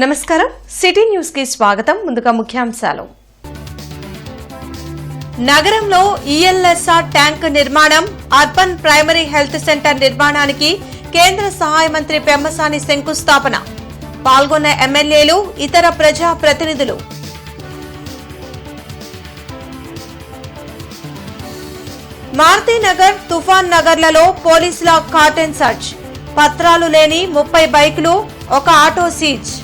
నమస్కారం city news కి స్వాగతం. ముందుగా ముఖ్యాంశాలు. నగరంలో ఈఎల్ఎస్ఆర్ ట్యాంక్ నిర్మాణం, అర్బన్ ప్రైమరీ హెల్త్ సెంటర్ నిర్మాణానికి కేంద్ర సహాయ మంత్రి పెమ్మసాని శంకుస్థాపన. పాల్గొన్న ఎమ్మెల్యేలు, ఇతర ప్రజా ప్రతినిధులు. మారుతీనగర్, తుఫాన్ నగర్లలో పోలీసుల కార్టెన్ సర్చ్. పత్రాలు లేని 30 బైకులు, ఒక ఆటో సీజ్.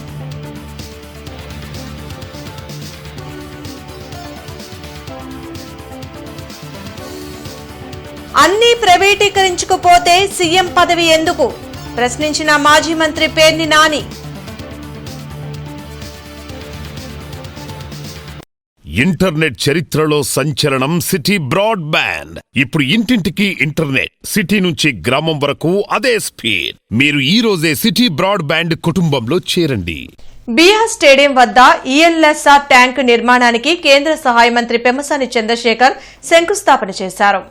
అన్ని ప్రైవేటీకరించకపోతే సీఎం పదవి ఎందుకు ప్రశ్నించిన మాజీ మంత్రి పేర్ని నాని. ఇంటర్నెట్ చరిత్రలో సంచలనం సిటీ బ్రాడ్బ్యాండ్. ఇప్పుడు ఇంటింటికి ఇంటర్నెట్, సిటీ నుంచి గ్రామం వరకు అదే స్పీడ్. మీరు ఈ రోజే సిటీ బ్రాడ్బ్యాండ్ కుటుంబంలో చేరండి. బీఆర్ స్టేడియం వద్ద ఈఎల్ఎస్ఆర్ ట్యాంక్ నిర్మాణానికి కేంద్ర సహాయ మంత్రి పెమ్మసాని చంద్రశేఖర్ శంకుస్థాపన చేశారు.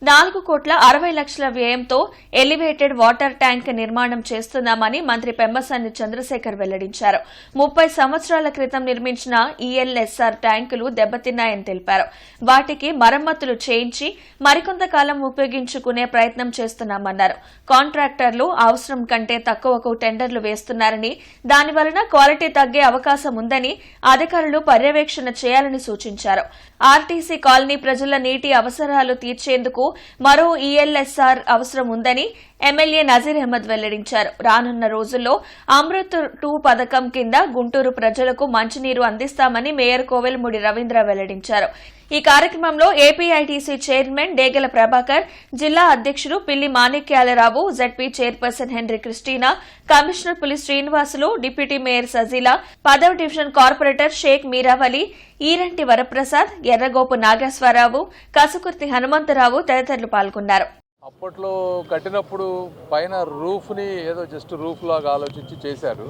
4,60,00,000 వ్యయంతో ఎలివేటెడ్ వాటర్ ట్యాంక్ నిర్మాణం చేస్తున్నామని మంత్రి పెమ్మసాని చంద్రశేఖర్ వెల్లడించారు. 30 సంవత్సరాల క్రితం నిర్మించిన ఈఎల్ఎస్ఆర్ ట్యాంకులు దెబ్బతిన్నాయని తెలిపారు. వాటికి మరమ్మతులు చేయించి మరికొంతకాలం ఉపయోగించుకునే ప్రయత్నం చేస్తున్నామన్నారు. కాంట్రాక్టర్లు అవసరం కంటే తక్కువకు టెండర్లు వేస్తున్నారని, దానివలన క్వాలిటీ తగ్గే అవకాశం ఉందని అధికారులు పర్యవేక్షణ చేయాలని సూచించారు. ఆర్టీసీ కాలనీ ప్రజల నీటి అవసరాలు తీర్చేందుకు మరో ఈఎల్ఎస్ఆర్ అవసరం ఉందని ఎమ్మెల్యే నజీర్ అహ్మద్ వెల్లడించారు. రానున్న రోజుల్లో అమృత్ 2 పథకం కింద గుంటూరు ప్రజలకు మంచినీరు అందిస్తామని మేయర్ కోవెలమూడి రవీంద్ర వెల్లడించారు. ఈ కార్యక్రమంలో ఏపీఐటీసీ చైర్మన్ డేగల ప్రభాకర్, జిల్లా అధ్యక్షుడు Pilli Manikyalarao, ZP chairperson Henry Christina, commissioner Puli Srinivasulu, deputy mayor Sajila, 10వ డివిజన్ కార్పొరేటర్ షేక్ మీరావలి, ఈరంటి వరప్రసాద్, ఎర్రగోపు నాగేశ్వరరావు, కసుకుర్తి హనుమంతరావు తదితరులు పాల్గొన్నారు. అప్పట్లో కట్టినప్పుడు పైన రూఫ్ని ఏదో జస్ట్ రూఫ్ లాగా ఆలోచించి చేశారు.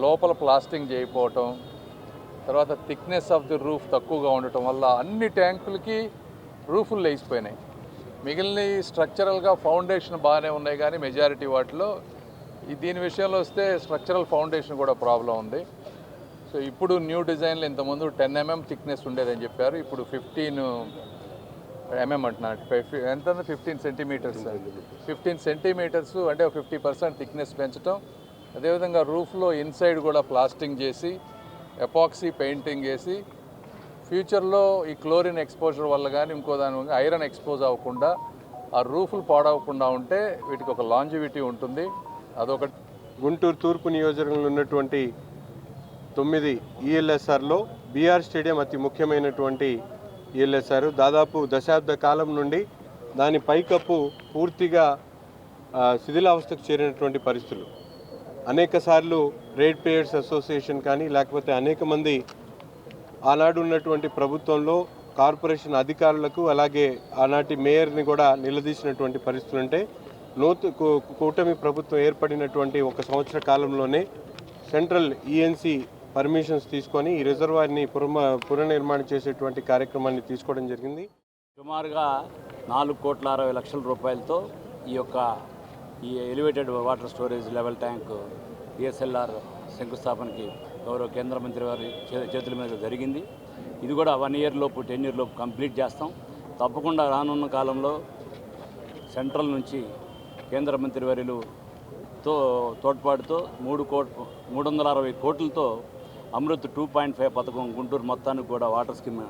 లోపల ప్లాస్టింగ్ చేయకపోవటం, తర్వాత థిక్నెస్ ఆఫ్ ది రూఫ్ తక్కువగా ఉండటం వల్ల అన్ని ట్యాంకులకి రూఫులు లేచిపోయినాయి. మిగిలిన స్ట్రక్చరల్గా ఫౌండేషన్ బాగానే ఉన్నాయి, కానీ మెజారిటీ వాటిలో దీని విషయంలో వస్తే స్ట్రక్చరల్ ఫౌండేషన్ కూడా ప్రాబ్లం ఉంది. సో ఇప్పుడు న్యూ డిజైన్లో ఇంతకుముందు 10 mm థిక్నెస్ ఉండేదని చెప్పారు. ఇప్పుడు 15 mm అంటున్నారు. ఎంత 15 సెంటీమీటర్స్ 15 సెంటీమీటర్స్ అంటే 50% థిక్నెస్ పెంచడం. అదేవిధంగా రూఫ్లో ఇన్సైడ్ కూడా ప్లాస్టింగ్ చేసి ఎపాక్సీ పెయింటింగ్ వేసి ఫ్యూచర్లో ఈ క్లోరిన్ ఎక్స్పోజర్ వల్ల కానీ ఇంకో దాని వల్ల ఐరన్ ఎక్స్పోజ్ అవ్వకుండా ఆ రూఫ్లు పాడవకుండా ఉంటే వీటికి ఒక లాంజివిటీ ఉంటుంది. అదొకటి. గుంటూరు తూర్పు నియోజకవర్గంలో ఉన్నటువంటి 9 ఈఎల్ఎస్ఆర్లో బీఆర్ స్టేడియం అతి ముఖ్యమైనటువంటి ఈఎల్ఎస్ఆర్. దాదాపు దశాబ్ద కాలం నుండి దాని పైకప్పు పూర్తిగా శిథిలావస్థకు చేరినటువంటి పరిస్థితులు. అనేక సార్లు రేట్ పేయర్స్ అసోసియేషన్ కానీ లేకపోతే అనేక మంది ఆనాడు ఉన్నటువంటి ప్రభుత్వంలో కార్పొరేషన్ అధికారులకు అలాగే ఆనాటి మేయర్ని కూడా నిలదీసినటువంటి పరిస్థితులు ఉంటే కూటమి ప్రభుత్వం ఏర్పడినటువంటి 1 సంవత్సర కాలంలోనే సెంట్రల్ ఈఎన్సీ పర్మిషన్స్ తీసుకొని ఈ రిజర్వాయర్ని పునర్నిర్మాణం చేసేటువంటి కార్యక్రమాన్ని తీసుకోవడం జరిగింది. సుమారుగా 4,60,00,000 రూపాయలతో ఈ elevated water storage level tank ESLR శంకుస్థాపనకి గౌరవ కేంద్ర మంత్రి వారి చేతుల మీద జరిగింది. ఇది కూడా 1 year లోపు 10 year లోపు కంప్లీట్ చేస్తాం. తప్పకుండా రానున్న కాలంలో సెంట్రల్ నుంచి కేంద్ర మంత్రి వర్యులతో తోడ్పాటుతో 360 కోట్లతో అమృత్ 2.5 పథకం గుంటూరు మొత్తానికి కూడా వాటర్ స్కీమ్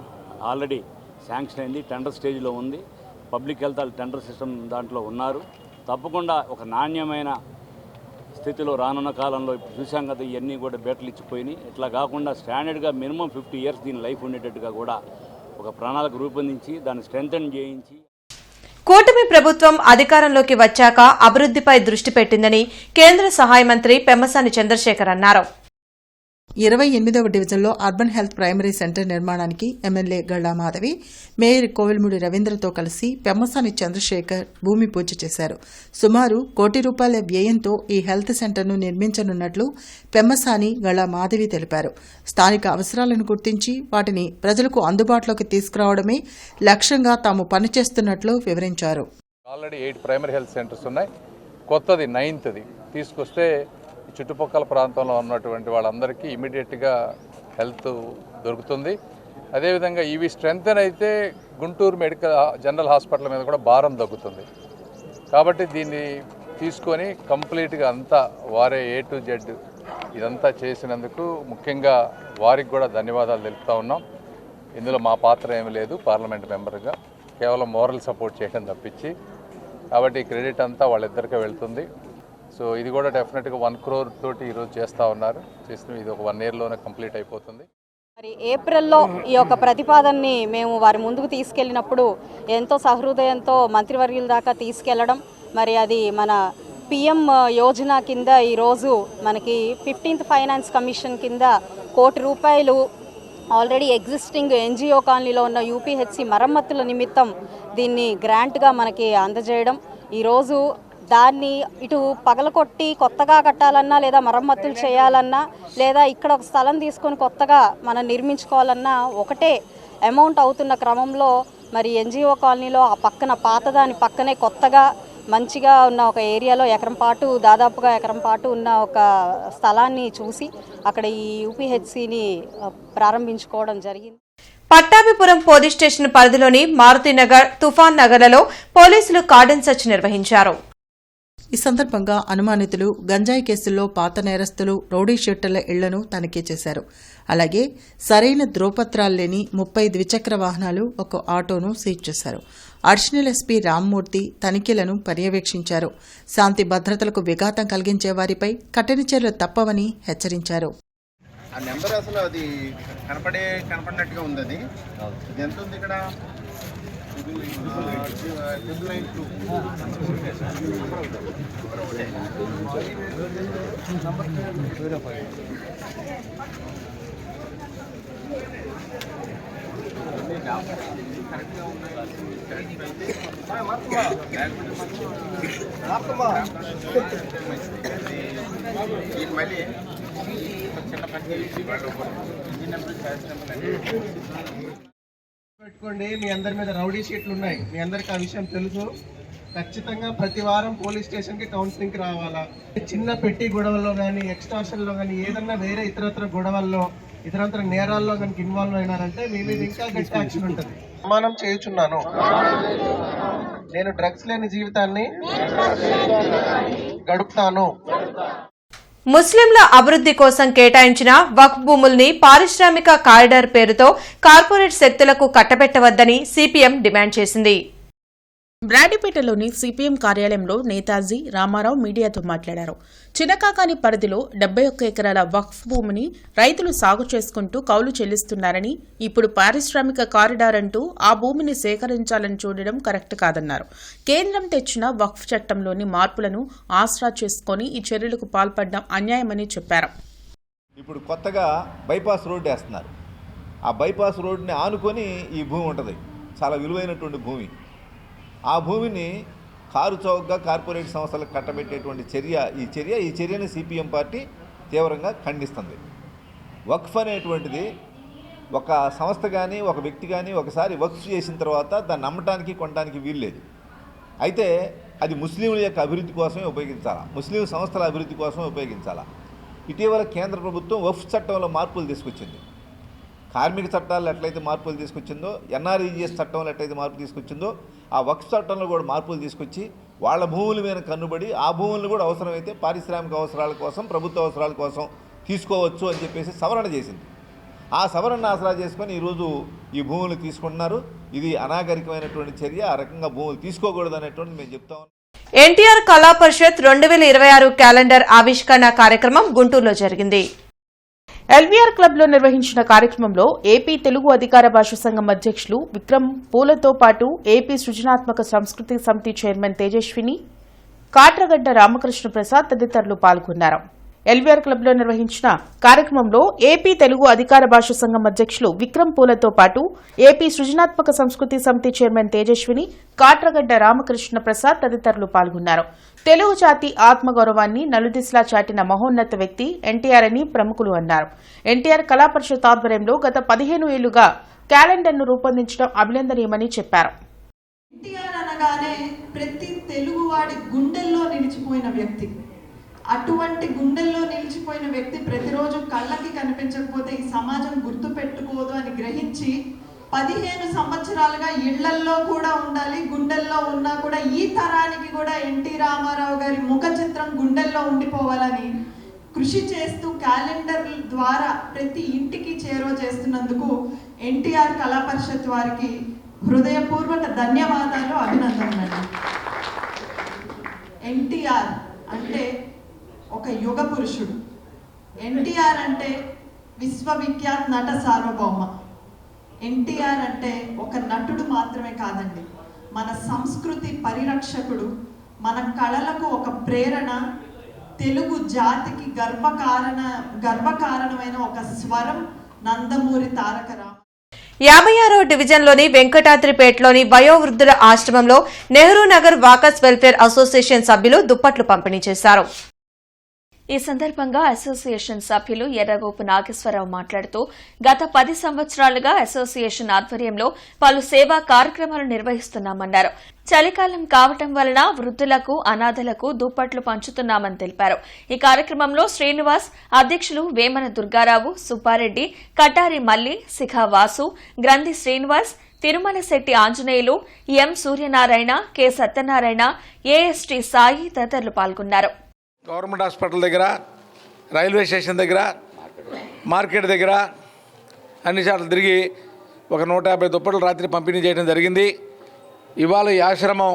ఆల్రెడీ శాంక్షన్ అయింది, టెండర్ స్టేజ్లో ఉంది. పబ్లిక్ హెల్త్ టెండర్ సిస్టమ్ దాంట్లో ఉన్నారు. తప్పకుండా ఒక నాణ్యమైన స్థితిలో రానున్న కాలంలో ఇప్పుడు చూసాం కదా, ఇవన్నీ కూడా బేటలు ఇచ్చిపోయినాయి. ఇట్లా కాకుండా స్టాండర్డ్గా మినిమం 50 years దీని లైఫ్ ఉండేటట్టుగా కూడా ఒక ప్రణాళిక రూపొందించి దాన్ని స్ట్రెంథెన్ చేయించి. కూటమి ప్రభుత్వం అధికారంలోకి వచ్చాక అభివృద్ధిపై దృష్టి పెట్టిందని కేంద్ర సహాయ మంత్రి పెమ్మసాని చంద్రశేఖర్ అన్నారు. 28వ డివిజన్లో అర్బన్ హెల్త్ ప్రైమరీ సెంటర్ నిర్మాణానికి ఎమ్మెల్యే గళ్లా మాధవి, మేయర్ కోవెలమూడి రవీంద్రతో కలిసి పెమ్మసాని చంద్రశేఖర్ భూమి పూజ చేశారు. సుమారు ₹1 కోటి వ్యయంతో ఈ హెల్త్ సెంటర్ను నిర్మించనున్నట్లు పెమ్మసాని, గళ్లా మాధవి తెలిపారు. స్థానిక అవసరాలను గుర్తించి వాటిని ప్రజలకు అందుబాటులోకి తీసుకురావడమే లక్ష్యంగా తాము పనిచేస్తున్నట్లు వివరించారు. ఆల్రెడీ 8 ప్రైమరీ హెల్త్ సెంటర్స్ ఉన్నాయి. కొత్తది 9th తీసుకొస్తే చుట్టుపక్కల ప్రాంతంలో ఉన్నటువంటి వాళ్ళందరికీ ఇమీడియట్గా హెల్త్ దొరుకుతుంది. అదేవిధంగా ఇవి స్ట్రెంగ్తెన్ అయితే గుంటూరు జనరల్ హాస్పిటల్ మీద కూడా భారం తగ్గుతుంది. కాబట్టి దీన్ని తీసుకొని కంప్లీట్గా అంతా వారే A to Z ఇదంతా చేసినందుకు ముఖ్యంగా వారికి కూడా ధన్యవాదాలు తెలుపుతా ఉన్నాం. ఇందులో మా పాత్ర ఏమీ లేదు పార్లమెంట్ మెంబర్గా, కేవలం మోరల్ సపోర్ట్ చేయడం తప్పించి. కాబట్టి క్రెడిట్ అంతా వాళ్ళిద్దరికే వెళ్తుంది. సో ఇది కూడా డెఫినెట్గా 1 crore తోటి ఈరోజు చేస్తూ ఉన్నారు. చేసిన ఇది ఒక 1 yearలోనే కంప్లీట్ అయిపోతుంది. మరి ఏప్రిల్లో ఈ యొక్క ప్రతిపాదనని మేము వారి ముందుకు తీసుకెళ్ళినప్పుడు ఎంతో సహృదయంతో మంత్రివర్యుల దాకా తీసుకెళ్లడం, మరి అది మన PM యోజన కింద ఈరోజు మనకి 15th ఫైనాన్స్ కమిషన్ కింద ₹1 కోటి ఆల్రెడీ ఎగ్జిస్టింగ్ NGO కాలనీలో ఉన్న UPHC మరమ్మతుల నిమిత్తం దీన్ని గ్రాంట్గా మనకి అందజేయడం, ఈరోజు దాన్ని ఇటు పగలకొట్టి కొత్తగా కట్టాలన్నా లేదా మరమ్మతులు చేయాలన్నా లేదా ఇక్కడ ఒక స్థలం తీసుకొని కొత్తగా మనం నిర్మించుకోవాలన్నా ఒకటే అమౌంట్ అవుతున్న క్రమంలో మరి NGO కాలనీలో ఆ పక్కన పాతదాని పక్కనే కొత్తగా మంచిగా ఉన్న ఒక ఏరియాలో దాదాపుగా ఎకరం పాటు ఉన్న ఒక స్థలాన్ని చూసి అక్కడ ఈ UPHCని ప్రారంభించుకోవడం జరిగింది. పట్టాభిపురం పోలీస్ స్టేషన్ పరిధిలోని మారుతినగర్, తుఫాన్ నగర్లలో పోలీసులు కార్డన్ సెర్చ్ నిర్వహించారు. ఈ సందర్భంగా అనుమానితులు, గంజాయి కేసుల్లో పాత నేరస్తులు, రౌడీ షీటర్ల ఇళ్లను తనిఖీ చేశారు. అలాగే సరైన ధ్రువపత్రాలు లేని 30 ద్విచక్ర వాహనాలు, ఒక ఆటోను సీజ్ చేశారు. అడిషనల్ SP రామ్మూర్తి తనిఖీలను పర్యవేక్షించారు. శాంతి భద్రతలకు విఘాతం కలిగించే వారిపై కఠిన చర్యలు తప్పవని హెచ్చరించారు. ఆ నెంబర్ అసలు అది కనపడినట్టుగా ఉంది. అది ఎంత ఉంది ఇక్కడ? 992. మళ్ళీ చిన్న పని పెట్టుకోండి. మీ అందరి మీద రౌడీ షీట్లు ఉన్నాయి, మీ అందరికి ఆ విషయం తెలుసు. ఖచ్చితంగా ప్రతి వారం పోలీస్ స్టేషన్కి కౌన్సిలింగ్కి రావాలా. చిన్న పెట్టి గొడవల్లో కానీ, ఎక్స్టార్షన్లో కానీ, ఏదన్నా వేరే ఇతరత్ర గొడవల్లో, ఇతరత్ర నేరాల్లో కనుక ఇన్వాల్వ్ అయినారంటే మీ మీద ఇంకా గట్టి యాక్షన్ ఉంటుంది. ప్రమాణం చేయుచున్నాను, నేను డ్రగ్స్ లేని జీవితాన్ని గడుపుతాను. ముస్లింల అభివృద్ధి కోసం కేటాయించిన వక్ఫ్ భూముల్ని పారిశ్రామిక కారిడార్ పేరుతో కార్పొరేట్ శక్తులకు కట్టబెట్టవద్దని CPM డిమాండ్ చేసింది. బ్రాడీపేటలోని CPM కార్యాలయంలో నేతాజీ రామారావు మీడియాతో మాట్లాడారు. చినకాకాని పరిధిలో 71 ఎకరాల వక్ఫ్ భూమిని రైతులు సాగు చేసుకుంటూ కౌలు చెల్లిస్తున్నారని, ఇప్పుడు పారిశ్రామిక కారిడార్ అంటూ ఆ భూమిని సేకరించాలని చూడడం కరెక్ట్ కాదన్నారు. కేంద్రం తెచ్చిన వక్ఫ్ చట్టంలోని మార్పులను ఆసరా చేసుకుని ఈ చర్యలకు పాల్పడడం అన్యాయమని చెప్పారు. ఇప్పుడు కొత్తగా బైపాస్ రోడ్డు వేస్తున్నారు. ఆ బైపాస్ రోడ్డుని ఆనుకొని ఈ భూమి ఉంటుంది, చాలా విలువైనటువంటి భూమి. ఆ భూమిని కారు చౌకగా కార్పొరేట్ సంస్థలకు కట్టబెట్టేటువంటి ఈ చర్యని CPM పార్టీ తీవ్రంగా ఖండిస్తుంది. వక్ఫ్ అనేటువంటిది ఒక సంస్థ కానీ, ఒక వ్యక్తి కానీ ఒకసారి వక్ఫ్ చేసిన తర్వాత దాన్ని అమ్మటానికి, కొనడానికి వీల్లేదు. అయితే అది ముస్లింల యొక్క అభివృద్ధి కోసమే ఉపయోగించాలా, ముస్లిం సంస్థల అభివృద్ధి కోసమే ఉపయోగించాలా. ఇటీవల కేంద్ర ప్రభుత్వం వక్ఫ్ చట్టంలో మార్పులు తీసుకొచ్చింది. కార్మిక చట్టాలు ఎట్లయితే మార్పులు తీసుకొచ్చిందో, NREGS చట్టంలో ఎట్లయితే మార్పు తీసుకొచ్చిందో, ఆ వక్ఫ్ చట్టంలో కూడా మార్పులు తీసుకొచ్చి వాళ్ళ భూముల మీద కన్నుబడి ఆ భూములను కూడా అవసరమైతే పారిశ్రామిక అవసరాల కోసం, ప్రభుత్వ అవసరాల కోసం తీసుకోవచ్చు అని చెప్పేసి సవరణ చేసింది. ఆ సవరణ ఆసరా చేసుకొని ఈరోజు ఈ భూములు తీసుకుంటున్నారు. ఇది అనాగరికమైనటువంటి చర్య. ఆ రకంగా భూములు తీసుకోకూడదు అనేటువంటి మేము చెప్తా ఉన్నాం. ఎన్టీఆర్ కళా పరిషత్ 2026 క్యాలెండర్ ఆవిష్కరణ కార్యక్రమం గుంటూరులో జరిగింది. LVR క్లబ్లో నిర్వహించిన కార్యక్రమంలో ఏపీ తెలుగు అధికార భాషా సంఘం అధ్యక్షులు విక్రమ్ పూలతో పాటు ఏపీ సృజనాత్మక సంస్కృతి సమితి చైర్మన్ తేజస్విని, కాట్రగడ్డ రామకృష్ణ ప్రసాద్ తదితరులు పాల్గొన్నారు. LVR క్లబ్లో నిర్వహించిన కార్యక్రమంలో ఏపీ తెలుగు అధికార భాషా సంఘం అధ్యక్షులు విక్రమ్ పూలతో పాటు ఏపీ సృజనాత్మక సంస్కృతి సమితి చైర్మన్ తేజస్విని, కాట్రగడ్డ రామకృష్ణ ప్రసాద్ తదితరులు పాల్గొన్నారు. తెలుగు జాతి ఆత్మగౌరవాన్ని నలుదిశలా చాటిన మహోన్నత వ్యక్తి ఎన్టీఆర్ అని ప్రముఖులు అన్నారు. ఎన్టీఆర్ కళా పరిషత్ ఆధ్వర్యంలో గత 15 ఏళ్లుగా క్యాలెండర్ను రూపొందించడం అభినందనీయమని చెప్పారు. ఎన్టీఆర్ అనగానే ప్రతి తెలుగువాడి గుండెల్లో నిలిచిపోయిన వ్యక్తి. అటువంటి గుండెల్లో నిలిచిపోయిన వ్యక్తి ప్రతిరోజు కళ్ళకి కనిపించకపోతే ఈ సమాజం గుర్తు పెట్టుకోదు అని గ్రహించి 15 సంవత్సరాలుగా ఇళ్లల్లో కూడా ఉండాలి, గుండెల్లో ఉన్నా కూడా ఈ తరానికి కూడా ఎన్టీ రామారావు గారి ముఖ చిత్రం గుండెల్లో ఉండిపోవాలని కృషి చేస్తూ క్యాలెండర్ ద్వారా ప్రతి ఇంటికి చేరువ చేస్తున్నందుకు ఎన్టీఆర్ కళా పరిషత్ వారికి హృదయపూర్వక ధన్యవాదాలు, అభినందనలు. ఎన్టీఆర్ అంటే ఒక యుగ పురుషుడు. ఎన్టీఆర్ అంటే విశ్వవిఖ్యాత నట సార్వభౌమ. ఎన్టీఆర్ అంటే ఒక నటుడు మాత్రమే కాదండి, మన సంస్కృతి పరిరక్షకుడు, మన కళలకు ఒక ప్రేరణ, తెలుగు జాతికి గర్వకారణమైన ఒక స్వరం నందమూరి తారక రామ. 56వ డివిజన్లోని వెంకటాద్రిపేటలోని వయోవృద్ధుల ఆశ్రమంలో Nehru Nagar walkers welfare association సభ్యులు దుప్పట్లు పంపిణీ చేశారు. ఈ సందర్భంగా అసోసియేషన్ సభ్యులు ఎర్రగోపు నాగేశ్వరరావు మాట్లాడుతూ గత 10 సంవత్సరాలుగా అసోసియేషన్ ఆధ్వర్యంలో పలు సేవా కార్యక్రమాలు నిర్వహిస్తున్నామన్నారు. చలికాలం కావటం వలన వృద్ధులకు, అనాథలకు దుప్పట్లు పంచుతున్నామని తెలిపారు. ఈ కార్యక్రమంలో శ్రీనివాస్, అధ్యక్షులు వేమన దుర్గారావు, సుబ్బారెడ్డి, కటారి మల్లి, శిఖా వాసు, గ్రంథి శ్రీనివాస్, తిరుమల శెట్టి ఆంజనేయులు, ఎం సూర్యనారాయణ, కె సత్యనారాయణ, ఏఎస్టీ సాయి తదితరులు పాల్గొన్నారు. గవర్నమెంట్ హాస్పిటల్ దగ్గర, రైల్వే స్టేషన్ దగ్గర, మార్కెట్ దగ్గర అన్ని చోట్ల తిరిగి ఒక 150 దుప్పట్లు రాత్రి పంపిణీ చేయడం జరిగింది. ఇవాళ ఈ ఆశ్రమం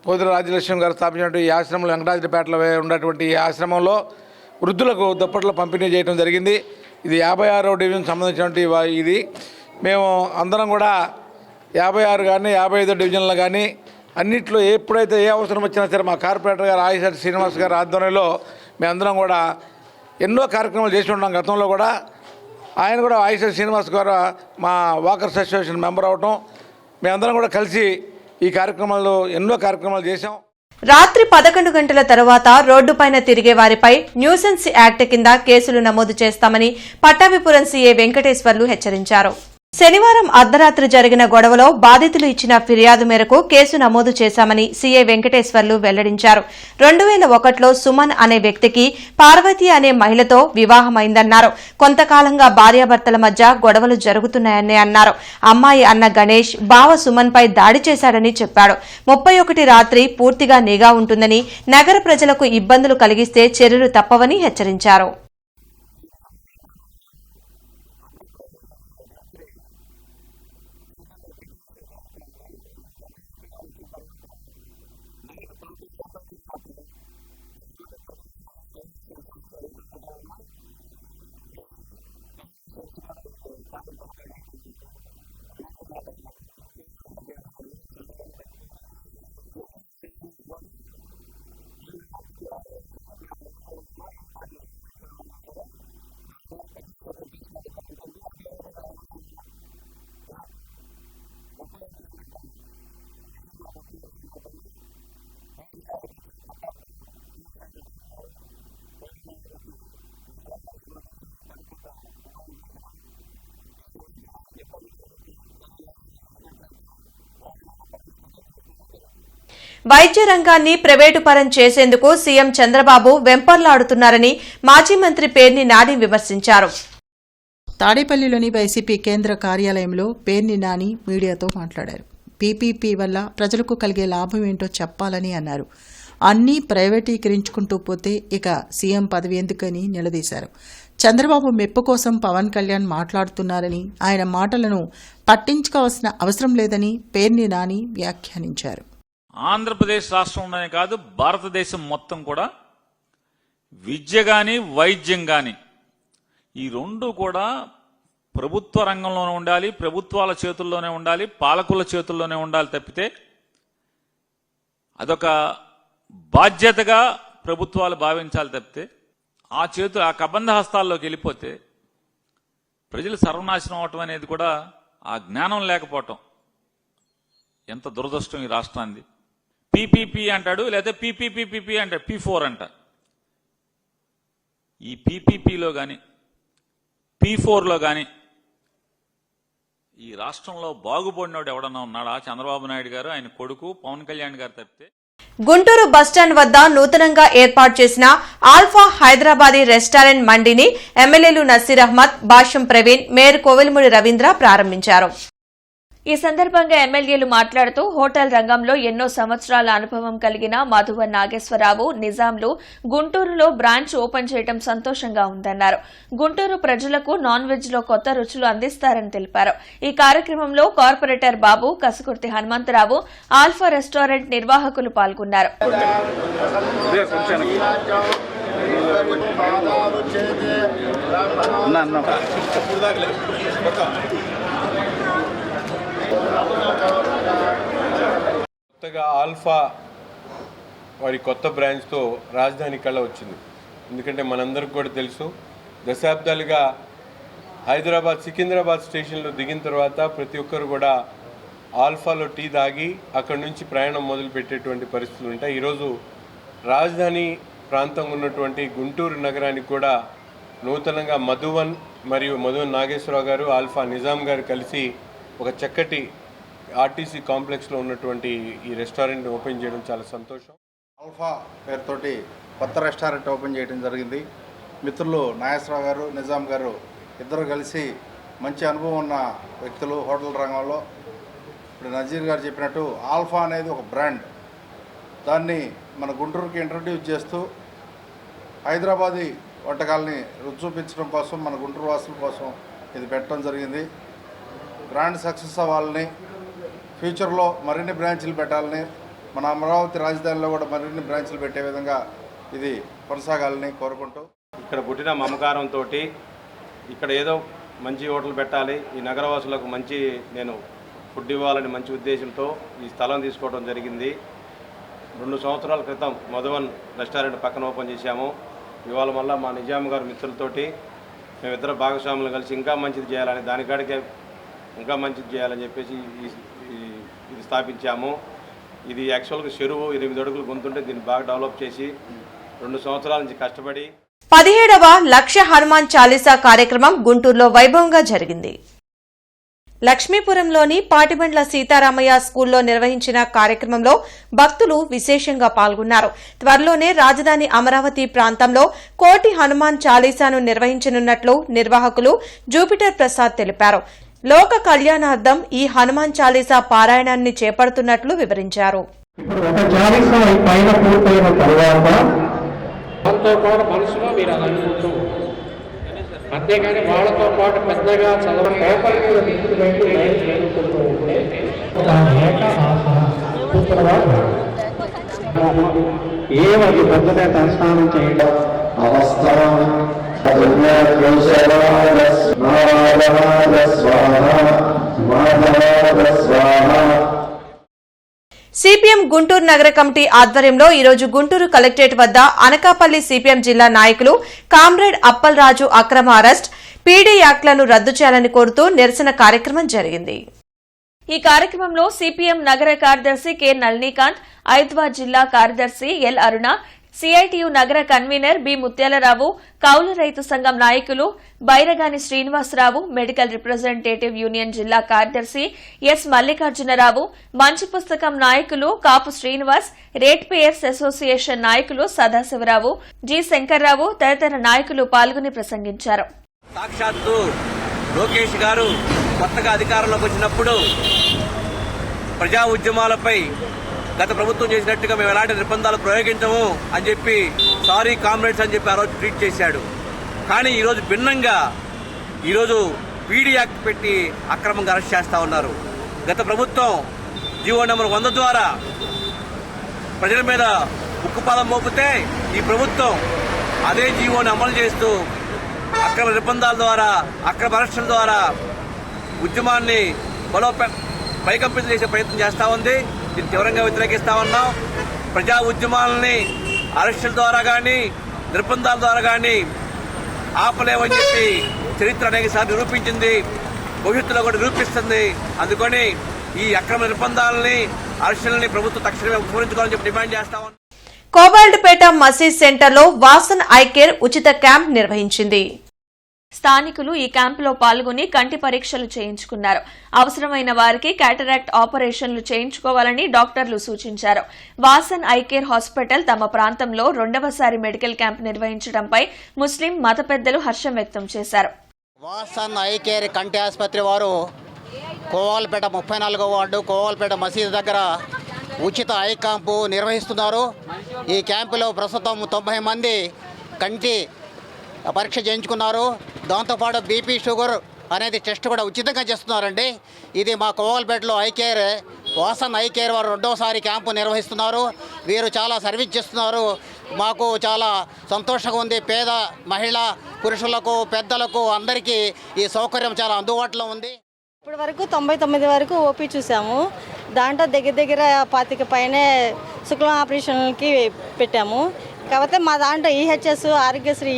పోతుల రాజ్యలక్ష్మి గారు స్థాపించినటువంటి ఈ ఆశ్రమంలో వెంకటాద్రిపేటలో ఉన్నటువంటి ఈ ఆశ్రమంలో వృద్ధులకు దుప్పట్లు పంపిణీ చేయడం జరిగింది. ఇది 56వ డివిజన్ సంబంధించినటువంటి ఇది. మేము అందరం కూడా 56 కానీ 55 డివిజన్లు కానీ అన్నింటిలో ఎప్పుడైతే ఏ అవసరం వచ్చినా సరే మా కార్పొరేటర్ గారు ఆయిశెట్టి శ్రీనివాస్ గారి ఆధ్వర్యంలో మేమందరం కూడా ఎన్నో కార్యక్రమాలు చేసి ఉన్నాం. గతంలో కూడా ఆయన కూడా ఆయిశెట్టి శ్రీనివాస్ గారు మా వాకర్స్ అసోసియేషన్ మెంబర్ అవటం, మేమందరం కూడా కలిసి ఈ కార్యక్రమాల్లో ఎన్నో కార్యక్రమాలు చేశాం. రాత్రి 11 గంటల తర్వాత రోడ్డుపైన తిరిగే వారిపై న్యూసెన్స్ యాక్ట్ కింద కేసులు నమోదు చేస్తామని పట్టాభిపురం సీఏ వెంకటేశ్వర్లు హెచ్చరించారు. శనివారం అర్ధరాత్రి జరిగిన గొడవలో బాధితులు ఇచ్చిన ఫిర్యాదు మేరకు కేసు నమోదు చేశామని సీఐ వెంకటేశ్వర్లు వెల్లడించారు. 2001లో సుమన్ అనే వ్యక్తికి పార్వతి అనే మహిళతో వివాహమైందన్నారు. కొంతకాలంగా భార్యాభర్తల మధ్య గొడవలు జరుగుతున్నాయని అన్నారు. అమ్మాయి అన్న గణేష్ బావ సుమన్ పై దాడి చేశాడని చెప్పాడు. 31 రాత్రి పూర్తిగా నిఘా ఉంటుందని, నగర ప్రజలకు ఇబ్బందులు కలిగిస్తే చర్యలు తప్పవని హెచ్చరించారు. వైద్య రంగాన్ని ప్రైవేటు పరం చేసేందుకు సీఎం చంద్రబాబు వెంపర్లాడుతున్నారని మాజీ మంత్రి పేర్ని నాని విమర్శించారు. తాడేపల్లిలోని వైసీపీ కేంద్ర కార్యాలయంలో పేర్ని నాని మీడియాతో మాట్లాడారు. పీపీపీ వల్ల ప్రజలకు కలిగే లాభం ఏంటో చెప్పాలని అన్నారు. అన్నీ ప్రైవేటీకరించుకుంటూ పోతే ఇక సీఎం పదవి ఎందుకని నిలదీశారు. చంద్రబాబు మెప్పు కోసం పవన్ కళ్యాణ్ మాట్లాడుతున్నారని, ఆయన మాటలను పట్టించుకోవాల్సిన అవసరం లేదని పేర్ని నాని వ్యాఖ్యానించారు. ఆంధ్రప్రదేశ్ రాష్ట్రంలోనే కాదు, భారతదేశం మొత్తం కూడా విద్య కానీ వైద్యం కానీ ఈ రెండు కూడా ప్రభుత్వ రంగంలోనే ఉండాలి, ప్రభుత్వాల చేతుల్లోనే ఉండాలి, పాలకుల చేతుల్లోనే ఉండాలి తప్పితే అదొక బాధ్యతగా ప్రభుత్వాలు భావించాలి తప్పితే ఆ కబంధ హస్తాల్లోకి వెళ్ళిపోతే ప్రజలు సర్వనాశనం అవటం అనేది కూడా ఆ జ్ఞానం లేకపోవటం ఎంత దురదృష్టం ఈ రాష్ట్రానికి. పీపీపీ అంటాడు, లేదా పీపీపీపీ అంటే P4 అంట. ఈ పీపీపీలో కానీ P4లో కానీ ఈ రాష్ట్రంలో బాగుపడినోడు ఎవడన్నా ఉన్నాడా? చంద్రబాబు నాయుడు గారు, ఆయన కొడుకు పవన్ కళ్యాణ్ గారు తప్పితే. గుంటూరు బస్టాండ్ వద్ద నూతనంగా ఏర్పాటు చేసిన ఆల్ఫా హైదరాబాదీ రెస్టారెంట్ మండిని ఎమ్మెల్యేలు నసీర్ అహ్మద్, భాష్యం ప్రవీణ్, మేయర్ కోవెలమూడి రవీంద్ర ప్రారంభించారు. ఈ సందర్భంగా ఎమ్మెల్యేలు మాట్లాడుతూ హోటల్ రంగంలో ఎన్నో సంవత్సరాల అనుభవం కలిగిన మధువన్ నాగేశ్వరరావు, నిజాంలు గుంటూరులో బ్రాంచ్ ఓపెన్ చేయడం సంతోషంగా ఉందన్నారు. గుంటూరు ప్రజలకు నాన్ వెజ్ లో కొత్త రుచులు అందిస్తారని తెలిపారు. ఈ కార్యక్రమంలో కార్పొరేటర్ బాబు, కసుకుర్తి హనుమంతరావు, ఆల్ఫా రెస్టారెంట్ నిర్వాహకులు పాల్గొన్నారు. కొత్తగా ఆల్ఫా వారి కొత్త బ్రాంచ్తో రాజధాని కళ వచ్చింది. ఎందుకంటే మనందరికి కూడా తెలుసు, దశాబ్దాలుగా హైదరాబాద్ సికింద్రాబాద్ స్టేషన్లో దిగిన తర్వాత ప్రతి ఒక్కరు కూడా ఆల్ఫాలో టీ తాగి అక్కడి నుంచి ప్రయాణం మొదలుపెట్టేటువంటి పరిస్థితులు ఉంటాయి. ఈరోజు రాజధాని ప్రాంతంలో ఉన్నటువంటి గుంటూరు నగరానికి కూడా నూతనంగా మధువన్ మరియు మధువన్ నాగేశ్వరరావు గారు, ఆల్ఫా నిజాం గారు కలిసి ఒక చక్కటి ఆర్టీసీ కాంప్లెక్స్లో ఉన్నటువంటి ఈ రెస్టారెంట్ ఓపెన్ చేయడం చాలా సంతోషం. ఆల్ఫా పేరుతోటి కొత్త రెస్టారెంట్ ఓపెన్ చేయడం జరిగింది. మిత్రులు నాగేశ్వరరావు గారు, నిజాం గారు ఇద్దరు కలిసి మంచి అనుభవం ఉన్న వ్యక్తులు హోటల్ రంగంలో. ఇప్పుడు నజీర్ గారు చెప్పినట్టు ఆల్ఫా అనేది ఒక బ్రాండ్, దాన్ని మన గుంటూరుకి ఇంట్రడ్యూస్ చేస్తూ హైదరాబాదీ వంటకాలని రుచి చూపించడం కోసం మన గుంటూరు వాసుల కోసం ఇది పెట్టడం జరిగింది. బ్రాండ్ సక్సెస్ అవ్వాలని, ఫ్యూచర్లో మరిన్ని బ్రాంచీలు పెట్టాలని, మన అమరావతి రాజధానిలో కూడా మరిన్ని బ్రాంచీలు పెట్టే విధంగా ఇది కొనసాగాలని కోరుకుంటూ, ఇక్కడ పుట్టిన మమకారంతో ఇక్కడ ఏదో మంచి హోటల్ పెట్టాలి, ఈ నగరవాసులకు మంచి నేను ఫుడ్ ఇవ్వాలని మంచి ఉద్దేశంతో ఈ స్థలం తీసుకోవడం జరిగింది. 2 సంవత్సరాల క్రితం మధువన్ రెస్టారెంట్ పక్కన ఓపెన్ చేశాము. ఇవాళ మళ్ళీ మా నిజాం గారు మిత్రులతోటి మేమిద్దరు భాగస్వాములు కలిసి ఇంకా మంచిది చేయాలని, దానికాడికే ఇంకా మంచిది చేయాలని చెప్పేసి ఇది స్థాపించాము. ఇది యాక్చువల్గా చెరువు 8 అడుగులు గొంతుంటే దీన్ని బాగా డెవలప్ చేసి 2 సంవత్సరాల నుంచి కష్టపడి 17వ లక్ష హనుమాన్ చాలీసా కార్యక్రమం గుంటూరులో వైభవంగా జరిగింది. లక్ష్మీపురంలోని పాటిబండ్ల సీతారామయ్య స్కూల్లో నిర్వహించిన కార్యక్రమంలో భక్తులు విశేషంగా పాల్గొన్నారు. త్వరలోనే రాజధాని అమరావతి ప్రాంతంలో కోటి హనుమాన్ చాలీసాను నిర్వహించనున్నట్లు నిర్వాహకులు జూపిటర్ ప్రసాద్ తెలిపారు. లోక కళ్యాణార్థం ఈ హనుమాన్ చాలీసా పారాయణాన్ని చేపడుతున్నట్లు వివరించారు. అంతేగాని వాళ్ళతో పాటు పెద్దగా చదవడం పేపర్ మీద తీసుకుపెట్టి ఏమది పెద్దగా తలస్నానం చేయడం సిపిఎం గుంటూరు నగర కమిటీ ఆధ్వర్యంలో ఈరోజు గుంటూరు కలెక్టరేట్ వద్ద అనకాపల్లి సిపిఎం జిల్లా నాయకులు కామ్రేడ్ అప్పలరాజు అక్రమ అరెస్ట్, పీడీ యాక్ట్లను రద్దు చేయాలని కోరుతూ నిరసన కార్యక్రమం జరిగింది. ఈ కార్యక్రమంలో సిపిఎం నగర కార్యదర్శి కె నళినీకాంత్, ఐద్వా జిల్లా కార్యదర్శి ఎల్ అరుణ, సిఐటియు నగర కన్వీనర్ బి ముత్యాలరావు, కౌలు రైతు సంఘం నాయకులు బైరగాని శ్రీనివాసరావు, మెడికల్ రిప్రజెంటేటివ్ యూనియన్ జిల్లా కార్యదర్శి ఎస్ మల్లికార్జునరావు, మంచి పుస్తకం నాయకులు కాపు శ్రీనివాస్, రేట్ పేయర్స్ అసోసియేషన్ నాయకులు సదాశివరావు, జి శంకర్రావు తదితర నాయకులు పాల్గొని ప్రసంగించారు. సాక్షాత్తు లోకేష్ గారు కొత్తగా అధికారంలోకి వచ్చినప్పుడు ప్రజా ఉద్యమాలపై గత ప్రభుత్వం చేసినట్టుగా మేము ఎలాంటి నిర్బంధాలు ప్రయోగించము అని చెప్పి సారీ కామ్రేడ్స్ అని చెప్పి ఆ రోజు ట్వీట్ చేశాడు. కానీ ఈరోజు భిన్నంగా ఈరోజు పీడీ యాక్ట్ పెట్టి అక్రమంగా అరెస్ట్ చేస్తా ఉన్నారు. గత ప్రభుత్వం జీవో నెంబర్ 100 ద్వారా ప్రజల మీద ఉక్కుపాదం మోపితే ఈ ప్రభుత్వం అదే జీవోని అమలు చేస్తూ అక్రమ నిర్బంధాల ద్వారా, అక్రమ అరెస్టుల ద్వారా ఉద్యమాన్ని పైకంపితం చేసే ప్రయత్నం చేస్తా ఉంది. దీన్ని తీవ్రంగా వ్యతిరేకిస్తా ఉన్నాం. ప్రజా ఉద్యమాలని అరెస్టుల ద్వారా కానీ, నిర్బంధాల ద్వారా కానీ ఆపలేమని చెప్పి చరిత్ర అనేకసార్లు నిరూపించింది, భవిష్యత్తులో కూడా నిరూపిస్తుంది. అందుకని ఈ అక్రమ నిర్బంధాలని, అరెస్టులని ప్రభుత్వం తక్షణమే ఉపసంహరించుకోవాలని చెప్పి డిమాండ్ చేస్తా ఉన్నాం. కోబాల్ట్పేట మసీద్ సెంటర్లో వాసన్ ఐ కేర్ ఉచిత క్యాంప్ నిర్వహించింది. స్థానికులు ఈ క్యాంపులో పాల్గొని కంటి పరీక్షలు చేయించుకున్నారు. అవసరమైన వారికి క్యాటరాక్ట్ ఆపరేషన్లు చేయించుకోవాలని డాక్టర్లు సూచించారు. వాసన్ ఐ కేర్ హాస్పిటల్ తమ ప్రాంతంలో రెండవసారి మెడికల్ క్యాంప్ నిర్వహించడంపై ముస్లిం మత పెద్దలు హర్షం వ్యక్తం చేశారు. వాసన్ ఐ కేర్ కంటి ఆసుపత్రి వారు కోవాలపేట 34వ వార్డు కోవాలపేట మసీదు దగ్గర ఉచిత ఐ క్యాంపు నిర్వహిస్తున్నారు. ఈ క్యాంపులో ప్రస్తుతం 90 మంది కంటి పరీక్ష చేయించుకున్నారు. దాంతోపాటు బీపీ షుగర్ అనేది టెస్ట్ కూడా ఉచితంగా చేస్తున్నారండి. ఇది మా కోవాలపేటలో eye care Vasan eye care వారు రెండోసారి క్యాంపు నిర్వహిస్తున్నారు. వీరు చాలా సర్వీస్ చేస్తున్నారు. మాకు చాలా సంతోషంగా ఉంది. పేద మహిళా పురుషులకు పెద్దలకు అందరికీ ఈ సౌకర్యం చాలా అందుబాటులో ఉంది. ఇప్పటి వరకు 99 వరకు ఓపీ చూసాము. దాంట్లో దగ్గర 25 పైనే శుక్లం ఆపరేషన్కి పెట్టాము. కాకపోతే మా దాంట్లో ఈహెచ్ఎస్, ఆరోగ్యశ్రీ,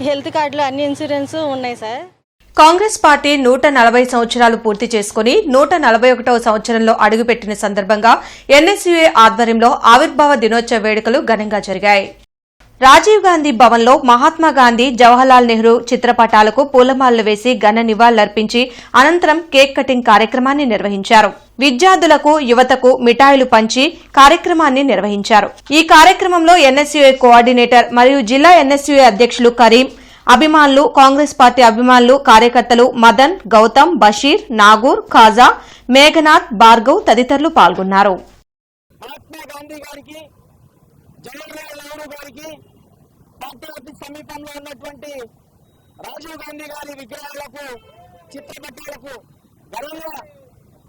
హెల్త్ కార్డులు అన్ని ఇన్సూరెన్స్ ఉన్నాయి సార్. కాంగ్రెస్ పార్టీ 140 సంవత్సరాలు పూర్తి చేసుకుని 141వ సంవత్సరంలో అడుగుపెట్టిన సందర్భంగా ఎన్ఎస్యుఏ ఆధ్వర్యంలో ఆవిర్భావ దినోత్సవ వేడుకలు ఘనంగా జరిగాయి. రాజీవ్ గాంధీ భవన్లో మహాత్మా గాంధీ, జవహర్లాల్ నెహ్రూ చిత్రపటాలకు పూలమాలలు వేసి ఘన నివాళులర్పించి అనంతరం కేక్ కటింగ్ కార్యక్రమాన్ని నిర్వహించారు. విద్యార్థులకు, యువతకు మిఠాయిలు పంచి కార్యక్రమాన్ని నిర్వహించారు. ఈ కార్యక్రమంలో ఎన్ఎస్యుఏ కోఆర్డినేటర్ మరియు జిల్లా ఎన్ఎస్యుఏ అధ్యక్షులు కరీం, అభిమానులు, కాంగ్రెస్ పార్టీ అభిమానులు, కార్యకర్తలు మదన్, గౌతమ్, బషీర్, నాగూర్, ఖాజా, మేఘనాథ్, భార్గవ్ తదితరులు పాల్గొన్నారు. మహాత్మా గాంధీ గారికి, జవహర్లాల్ నెహ్రూ గారికి, పార్టీ ఆఫీస్ సమీపంలో ఉన్నటువంటి రాజీవ్ గాంధీ గారి విగ్రహాలకు, చిత్రపటాలకు ఘనంగా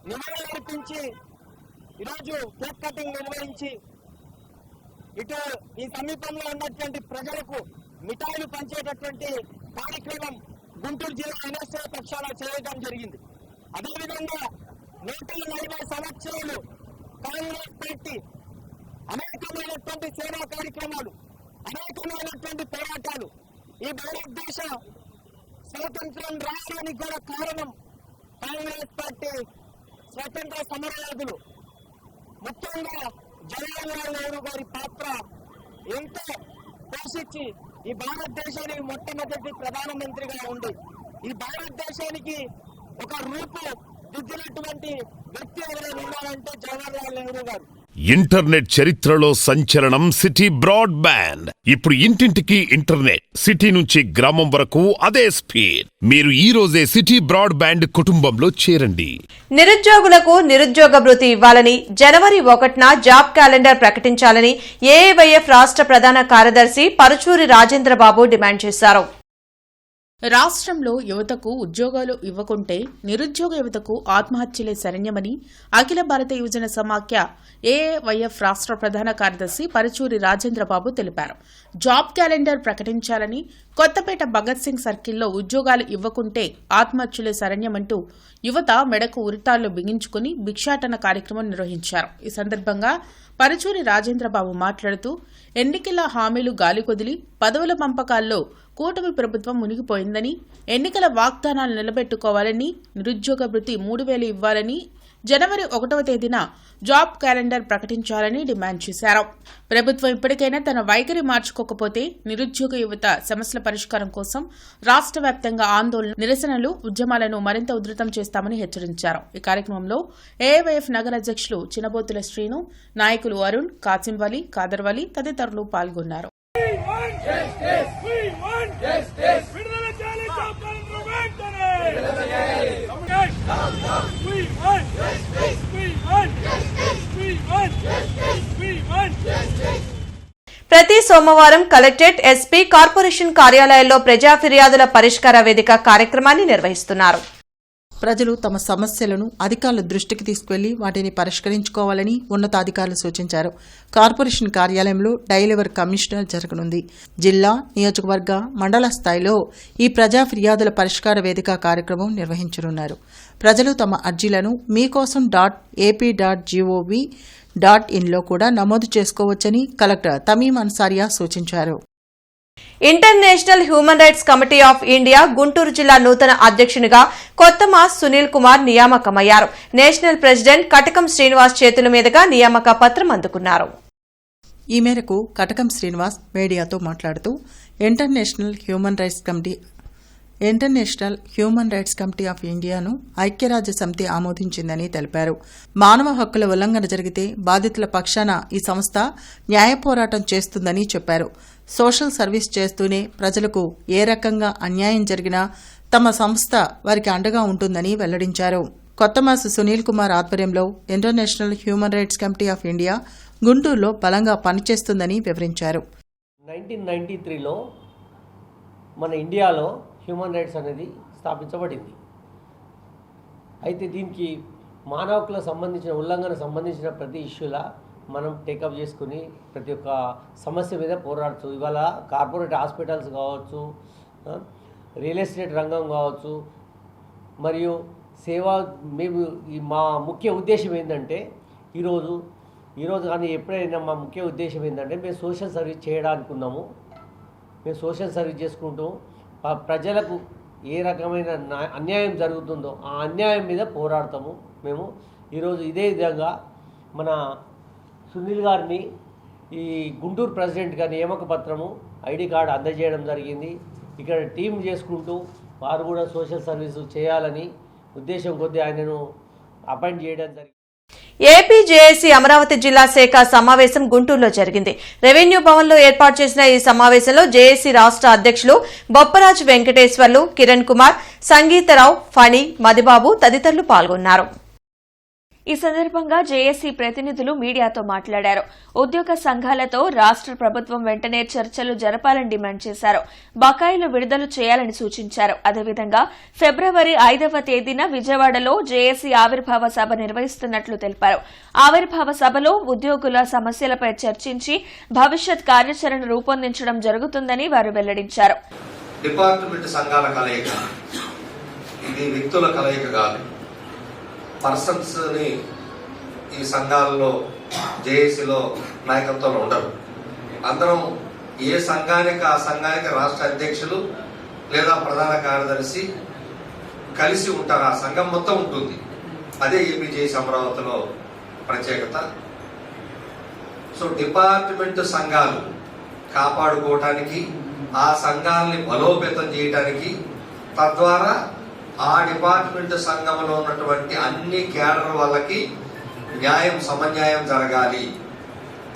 నివాళులర్పించి ఈరోజు కేక్ కటింగ్ నిర్వహించి ఇటు ఈ సమీపంలో ఉన్నటువంటి ప్రజలకు మిఠాయిలు పంచేటటువంటి కార్యక్రమం గుంటూరు జిల్లా ఎన్ఎస్ఏ పక్షాన చేయడం జరిగింది. అదేవిధంగా 140 సంవత్సరాలు కాంగ్రెస్ పార్టీ అనేకమైనటువంటి సేవా కార్యక్రమాలు, అనేకమైనటువంటి పోరాటాలు, ఈ భారతదేశ స్వాతంత్రం రావడానికి కూడా కారణం కాంగ్రెస్ పార్టీ స్వతంత్ర సమరయోధులు, ముఖ్యంగా జవహర్లాల్ నెహ్రూ గారి పాత్ర ఎంతో పోషించి ఈ భారతదేశానికి మొట్టమొదటి ప్రధానమంత్రిగా ఉండి ఈ భారతదేశానికి ఒక రూపు దిద్దినటువంటి వ్యక్తి ఎవరైనా ఉన్నారంటే జవహర్లాల్ నెహ్రూ గారు. ఇంటర్నెట్ చరిత్రలో సంచలనం సిటీ బ్రాడ్బ్యాండ్. ఇప్పుడు ఇంటింటికి ఇంటర్నెట్, సిటీ నుంచి గ్రామం వరకు అదే స్పీడ్. మీరు ఈ రోజే సిటీ బ్రాడ్బ్యాండ్ కుటుంబంలో చేరండి. నిరుద్యోగులకు నిరుద్యోగ భృతి ఇవ్వాలని, జనవరి 1న జాబ్ క్యాలెండర్ ప్రకటించాలని ఏఐవైఎఫ్ రాష్ట్ర ప్రధాన కార్యదర్శి పరుచూరి రాజేంద్రబాబు డిమాండ్ చేశారు. రాష్ట్రంలో యువతకు ఉద్యోగాలు ఇవ్వకుంటే నిరుద్యోగ యువతకు ఆత్మహత్యలే శరణ్యమని అఖిల భారత యువజన సమాఖ్య ఏఐవైఎఫ్ రాష్ట్ర ప్రధాన కార్యదర్శి పరుచూరి రాజేంద్రబాబు తెలిపారు. జాబ్ క్యాలెండర్ ప్రకటించాలని, కొత్తపేట భగత్ సింగ్ సర్కిల్లో ఉద్యోగాలు ఇవ్వకుంటే ఆత్మహత్యలే శరణ్యమంటూ యువత మెడకు ఉరితాళ్లు బిగించుకుని భిక్షాటన కార్యక్రమం నిర్వహించారు. ఈ సందర్భంగా పరుచూరి రాజేంద్రబాబు మాట్లాడుతూ ఎన్నికల హామీలు గాలికొదిలి పదవుల పంపకాల్లో కూటమి ప్రభుత్వం మునిగిపోయిందని, ఎన్నికల వాగ్దానాలు నిలబెట్టుకోవాలని, నిరుద్యోగ భృతి 3,000 ఇవ్వాలని, జనవరి 1వ తేదీన జాబ్ క్యాలెండర్ ప్రకటించాలని డిమాండ్ చేశారు. ప్రభుత్వం ఇప్పటికైనా తన వైఖరి మార్చుకోకపోతే నిరుద్యోగ యువత సమస్యల పరిష్కారం కోసం రాష్ట్ర వ్యాప్తంగా ఆందోళన, నిరసనలు, ఉద్యమాలను మరింత ఉధృతం చేస్తామని హెచ్చరించారు. ఈ కార్యక్రమంలో ఏఐవైఎఫ్ నగర అధ్యక్షులు చినబోతుల శ్రీను, నాయకులు అరుణ్, కాసింవలి, కాదర్వలి తదితరులు పాల్గొన్నారు. ప్రతి సోమవారం కలెక్టరేట్, ఎస్పీ, కార్పొరేషన్ కార్యాలయాల్లో ప్రజా ఫిర్యాదుల పరిష్కార వేదిక కార్యక్రమాన్ని నిర్వహిస్తున్నారు. ప్రజలు తమ సమస్యలను అధికారుల దృష్టికి తీసుకువెళ్లి వాటిని పరిష్కరించుకోవాలని ఉన్నతాధికారులు సూచించారు. కార్పొరేషన్ కార్యాలయంలో డైలివర్ కమిషనర్ జరగనుంది. జిల్లా, నియోజకవర్గ, మండల స్థాయిలో ఈ ప్రజా ఫిర్యాదుల పరిష్కార వేదిక కార్యక్రమం నిర్వహించనున్నారు. ప్రజలు తమ అర్జీలను మీకోసం.ap.gov.in కూడా నమోదు చేసుకోవచ్చని కలెక్టర్ తమీం అన్సారియా సూచించారు. International human rights committee of India Guntur జిల్లా నూతన అధ్యక్షునిగా కొత్తమాస్ సునీల్ కుమార్ నియామకమయ్యారు. నేషనల్ ప్రెసిడెంట్ కటకం శ్రీనివాస్ చేతుల మీదుగా నియామక పత్రం అందుకున్నారు. ఈ మేరకు కటకం శ్రీనివాస్ మీడియాతో మాట్లాడుతూ international human rights committee international human rights committee of ఇండియాను ఐక్యరాజ్య సమితి ఆమోదించిందని తెలిపారు. మానవ హక్కుల ఉల్లంఘన జరిగితే బాధితుల పక్షాన ఈ సంస్థ న్యాయ పోరాటం చేస్తుందని చెప్పారు. సోషల్ సర్వీస్ చేస్తూనే ప్రజలకు ఏ రకంగా అన్యాయం జరిగినా తమ సంస్థ వారికి అండగా ఉంటుందని వెల్లడించారు. కొత్తమాసు సునీల్ కుమార్ ఆధ్వర్యంలో international human rights committee of India గుంటూరులో బలంగా పనిచేస్తుందని వివరించారు. 1993లో మన ఇండియాలో హ్యూమన్ రైట్స్ అనేది స్థాపించబడింది. అయితే దీనికి మానవ హక్కులకు సంబంధించిన ఉల్లంఘన సంబంధించిన ప్రతి ఇష్యూలా మనం టేకప్ చేసుకుని ప్రతి ఒక్క సమస్య మీద పోరాడుతూ ఇవాళ కార్పొరేట్ హాస్పిటల్స్ కావచ్చు, రియల్ ఎస్టేట్ రంగం కావచ్చు, మరియు మేము మా ముఖ్య ఉద్దేశం ఏంటంటే ఈరోజు కానీ ఎప్పుడైనా మా ముఖ్య ఉద్దేశం ఏంటంటే మేము సోషల్ సర్వీస్ చేయడానికి ఉన్నాము. మేము సోషల్ సర్వీస్ చేసుకుంటూ ప్రజలకు ఏ రకమైన అన్యాయం జరుగుతుందో ఆ అన్యాయం మీద పోరాడతాము. మేము ఈరోజు ఇదే విధంగా మన సునీల్ గారిని ఈ గుంటూరు ప్రెసిడెంట్గా నియామక పత్రము ఐడి కార్డు అందజేయడం జరిగింది. ఇక్కడ టీం చేసుకుంటూ వారు కూడా సోషల్ సర్వీసు చేయాలని ఉద్దేశం కొద్దీ ఆయనను అపాయింట్ చేయడం జరిగింది. ఏపీ జేఏసీ అమరావతి జిల్లా శాఖ సమావేశం గుంటూరులో జరిగింది. రెవెన్యూ భవన్లో ఏర్పాటు చేసిన ఈ సమావేశంలో జేఏసీ రాష్ట్ర అధ్యక్షులు బొప్పరాజు వెంకటేశ్వర్లు, కిరణ్ కుమార్, సంగీతరావు, ఫణి, మదిబాబు తదితరులు పాల్గొన్నారు. ఈ సందర్భంగా జేఏసీ ప్రతినిధులు మీడియాతో మాట్లాడారు. ఉద్యోగ సంఘాలతో రాష్ట్ర ప్రభుత్వం వెంటనే చర్చలు జరపాలని డిమాండ్ చేశారు. బకాయిలు విడుదల చేయాలని సూచించారు. అదేవిధంగా ఫిబ్రవరి 5వ తేదీన విజయవాడలో జేఏసీ ఆవిర్భావ సభ నిర్వహిస్తున్నట్లు తెలిపారు. ఆవిర్భావ సభలో ఉద్యోగుల సమస్యలపై చర్చించి భవిష్యత్ కార్యాచరణ రూపొందించడం జరుగుతుందని వారు వెల్లడించారు. డిపార్ట్మెంట్ సంఘాల కలయిక, ఇది వ్యక్తుల కలయిక కాదు. పర్సన్స్ ని ఈ సంఘాలలో జేఏసీలో నాయకత్వంలో ఉండరు. అందరం ఏ సంఘానికి ఆ సంఘానికి రాష్ట్ర అధ్యక్షులు లేదా ప్రధాన కార్యదర్శి కలిసి ఉంటారు. ఆ సంఘం మొత్తం ఉంటుంది. అదే ఏపీ జేఏసీ అమరావతిలో ప్రత్యేకత. సో డిపార్ట్మెంట్ సంఘాలు కాపాడుకోవటానికి, ఆ సంఘాలని బలోపేతం చేయటానికి, తద్వారా ఆ డిపార్ట్మెంట్ సంఘంలో ఉన్నటువంటి అన్ని క్యాడర్ వాళ్ళకి న్యాయం, సమన్యాయం జరగాలి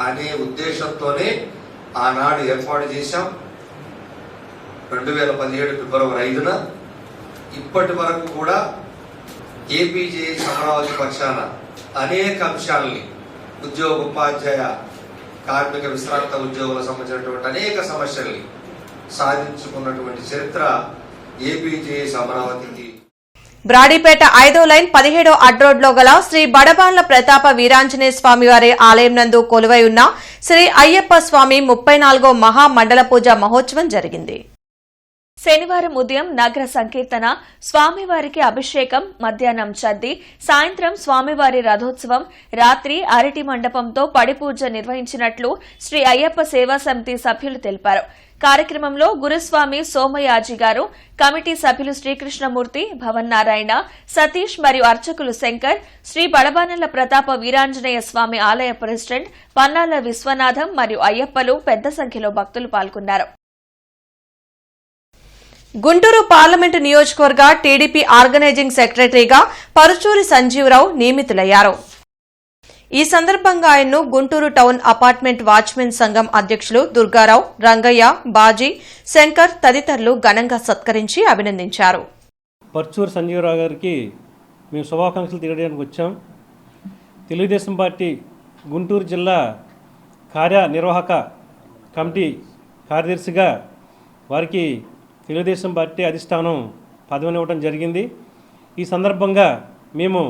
అనే ఉద్దేశంతోనే ఆనాడు ఏర్పాటు చేశాం. 2017 ఫిబ్రవరి 5న ఇప్పటి వరకు కూడా ఏపీ జేఏసీ అమరావతి పక్షాన అనేక అంశాలని, ఉద్యోగ, ఉపాధ్యాయ, కార్మిక, విశ్రాంత ఉద్యోగులకు సంబంధించినటువంటి అనేక సమస్యల్ని సాధించుకున్నటువంటి చరిత్ర ఏపీ జేఏసీ అమరావతికి. బ్రాడీపేట 5వ లైన్ 17వ అడ్రోడ్లో గల శ్రీ బడబాన్ల ప్రతాప వీరాంజనేయ స్వామివారి ఆలయం నందు కొలువై ఉన్న శ్రీ అయ్యప్ప స్వామి 34వ మహా మండల పూజ మహోత్సవం జరిగింది. శనివారం ఉదయం నగర సంకీర్తన, స్వామివారికి అభిషేకం, మధ్యాహ్నం చద్ది, సాయంత్రం స్వామివారి రథోత్సవం, రాత్రి అరటి మండపంతో పడిపూజ నిర్వహించినట్లు శ్రీ అయ్యప్ప సేవా సమితి సభ్యులు తెలిపారు. కార్యక్రమంలో గురుస్వామి సోమయాజి గారు, కమిటీ సభ్యులు శ్రీకృష్ణమూర్తి, భవన్ నారాయణ, సతీష్ మరియు అర్చకులు శంకర్, శ్రీ బడబానెల ప్రతాప వీరాంజనేయ స్వామి ఆలయ ప్రెసిడెంట్ పన్నాల విశ్వనాథం మరియు అయ్యప్పలు పెద్ద సంఖ్యలో భక్తులు పాల్గొన్నారు. గుంటూరు పార్లమెంటు నియోజకవర్గ టీడీపీ ఆర్గనైజింగ్ సెక్రటరీగా పరుచూరి సంజీవరావు నియమితులయ్యారు. ఈ సందర్భంగా ఆయన్ను గుంటూరు టౌన్ అపార్ట్మెంట్ వాచ్మెన్ సంఘం అధ్యక్షులు దుర్గారావు, రంగయ్య, బాజీ, శంకర్ తదితరులు ఘనంగా సత్కరించి అభినందించారు. పరుచూరి సంజీవరావు గారికి మేము శుభాకాంక్షలు తెలియడానికి వచ్చాం. తెలుగుదేశం పార్టీ గుంటూరు జిల్లా కార్యనిర్వాహక కమిటీ కార్యదర్శిగా వారికి తెలుగుదేశం పార్టీ అధిష్టానం పదవిని ఇవ్వడం జరిగింది. ఈ సందర్భంగా మేము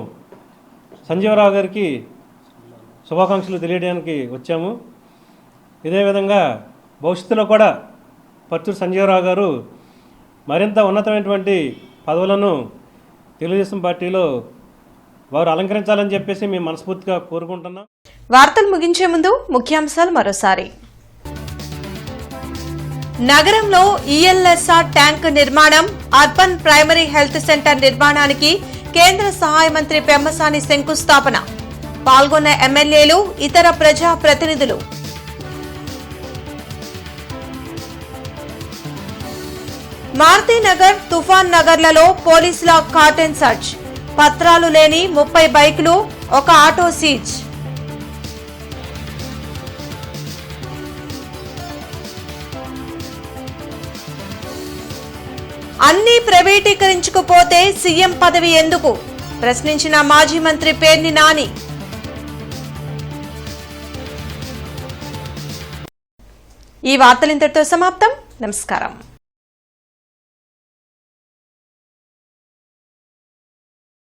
సంజీవరావు గారికి శుభాకాంక్షలు తెలియడానికి వచ్చాము. ఇదే విధంగా భవిష్యత్తులో కూడా పరుచూరి సంజీవరావు గారు మరింత ఉన్నతమైనటువంటి పదవులను తెలుగుదేశం పార్టీలో వారు అలంకరించాలని చెప్పేసి మేము మనస్ఫూర్తిగా కోరుకుంటున్నాం. వార్తలు ముగించే ముందు ముఖ్యాంశాలు మరోసారి. నగరంలో ఈఎల్ఎస్ఆర్ ట్యాంక్ నిర్మాణం, అర్బన్ ప్రైమరీ హెల్త్ సెంటర్ నిర్మాణానికి కేంద్ర సహాయ మంత్రి పెమ్మసాని శంకుస్థాపన. పాల్గొన్న ఎమ్మెల్యేలు, ఇతర ప్రజా ప్రతినిధులు. మారుతీనగర్, తుఫాన్ నగర్లలో పోలీసుల కాటన్ సర్చ్. పత్రాలు లేని 30 బైకులు, ఒక ఆటో సీజ్. అన్నీ ప్రైవేటీకరించుకుపోతే సీఎం పదవి ఎందుకు ప్రశ్నించిన మాజీ మంత్రి పేర్ని నాని. ఈ వార్తలు ఇంతటితో సమాప్తం. నమస్కారం.